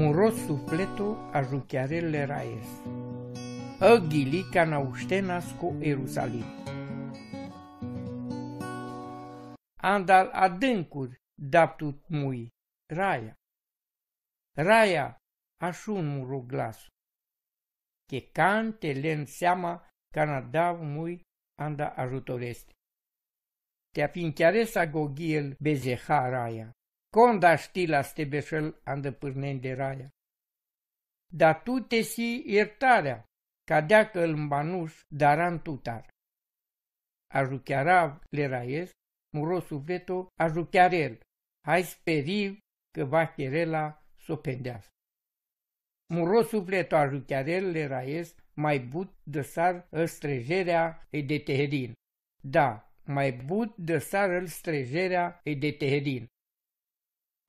Muros sufleto a juchiarele raes. Ăghilica nauștenas cu Ierusalim. Andal adâncuri daptut mui, raia. Raia, așun muro glasul. Che cante len seama canadav mui anda ajutoreste. Te afinchiaresa gogiel bezeha raia. Conda știla stebeșel andă pârnen de raia. Da tu te si iertarea, cadea că îl manuș daran tutar. Ajuchiarav le raies, muro sufleto ajuchiarel, hai speriv că va cherela s-o pendească. Muro sufleto ajuchiarel le raies, mai but dăsar îl strejerea e de teherin. Da, mai but dăsar îl strejerea e de teherin.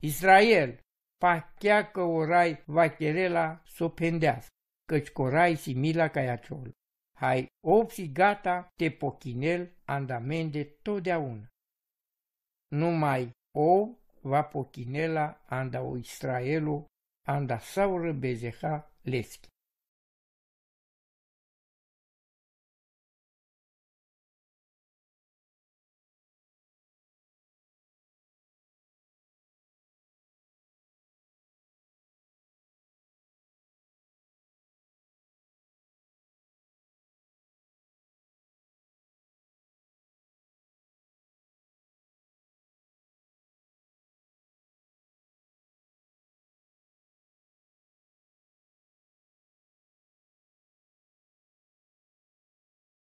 Israel, pachea că orai va cherela s-o pendească, căci corai simila ca iaciol. Hai opsi gata te pochinel andamende totdeauna. Numai o va pochinela anda o Israelu anda saură bezeha leschi.